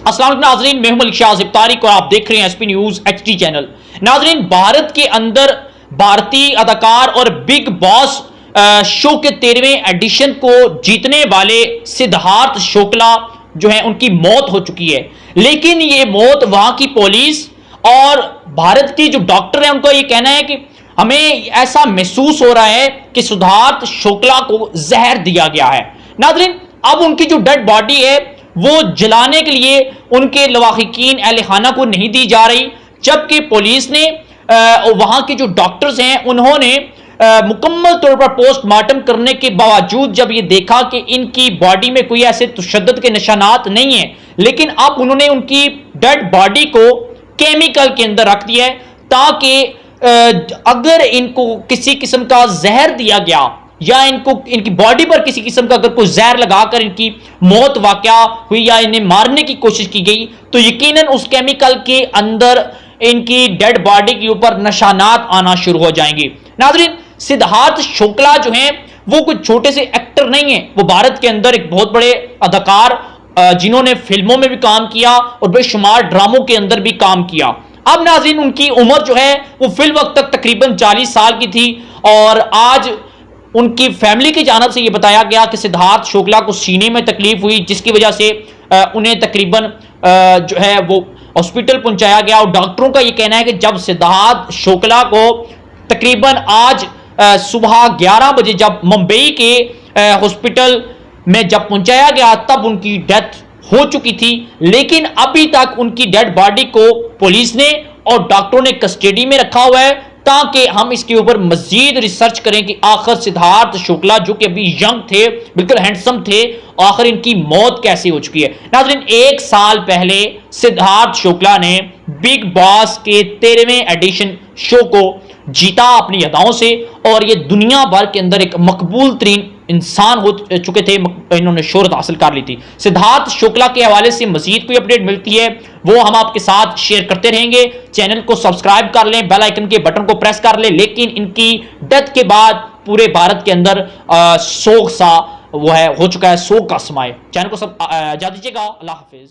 अस्सलाम वालेकुम नाज़रीन, मैं हूं मलिक शाज़िब तारिक और आप देख रहे हैं एसपी न्यूज़ एचडी चैनल। नाज़रीन, भारत के अंदर भारतीय अदाकार और बिग बॉस शो के 13वें एडिशन को जीतने वाले सिद्धार्थ शुक्ला जो है उनकी मौत हो चुकी है। लेकिन ये मौत वहां की पुलिस और भारत की जो डॉक्टर है उनका ये कहना है कि हमें ऐसा महसूस हो रहा है कि सिद्धार्थ शुक्ला को जहर दिया गया है। नाज़रीन, अब उनकी जो डेड बॉडी है वो जलाने के लिए उनके लवाहिकीन अहले खाना को नहीं दी जा रही, जबकि पुलिस ने वहां के जो डॉक्टर्स हैं उन्होंने मुकम्मल तौर पर पोस्टमार्टम करने के बावजूद जब ये देखा कि इनकी बॉडी में कोई ऐसे तशद्दुद के निशानात नहीं है, लेकिन अब उन्होंने उनकी डेड बॉडी को केमिकल के अंदर रख दिया है ताकि अगर इनको किसी किस्म का जहर दिया गया या इनको इनकी बॉडी पर किसी किस्म का अगर कोई जहर लगाकर इनकी मौत वाकया हुई या इन्हें मारने की कोशिश की गई तो यकीनन उस केमिकल के अंदर इनकी डेड बॉडी के ऊपर निशानात आना शुरू हो जाएंगे। नाज़रीन, सिद्धार्थ शुक्ला जो हैं वो कुछ छोटे से एक्टर नहीं है, वो भारत के अंदर एक बहुत बड़े अदाकार जिन्होंने फिल्मों में भी काम किया और बेशुमार ड्रामों के अंदर भी काम किया। अब नाज़रीन, उनकी उम्र जो है वो फिल वक्त तक तकरीबन 40 साल की थी और आज उनकी फैमिली की जानब से यह बताया गया कि सिद्धार्थ शुक्ला को सीने में तकलीफ हुई, जिसकी वजह से उन्हें तकरीबन जो है वो हॉस्पिटल पहुंचाया गया। और डॉक्टरों का यह कहना है कि जब सिद्धार्थ शुक्ला को तकरीबन आज सुबह 11 बजे जब मुंबई के हॉस्पिटल में जब पहुंचाया गया तब उनकी डेथ हो चुकी थी, लेकिन अभी तक उनकी डेड बॉडी को पुलिस ने और डॉक्टरों ने कस्टडी में रखा हुआ है ताकि हम इसके ऊपर मजीद रिसर्च करें कि आखिर सिद्धार्थ शुक्ला जो कि अभी यंग थे, बिल्कुल हैंडसम थे, आखिर इनकी मौत कैसे हो चुकी है। नाज़रीन, 1 साल पहले सिद्धार्थ शुक्ला ने बिग बॉस के 13वें एडिशन शो को जीता अपनी अदाओं से और ये दुनिया भर के अंदर एक मकबूल तरीन इंसान हो चुके थे, इन्होंने शोहरत हासिल कर ली थी। सिद्धार्थ शुक्ला के हवाले से मजीद कोई अपडेट मिलती है वो हम आपके साथ शेयर करते रहेंगे। चैनल को सब्सक्राइब कर लें, बेल आइकन के बटन को प्रेस कर लें। लेकिन इनकी डेथ के बाद पूरे भारत के अंदर शोक सा वो है हो चुका है, शोक का समय। चैनल को सब जा दीजिएगा। अल्लाह हाफिज।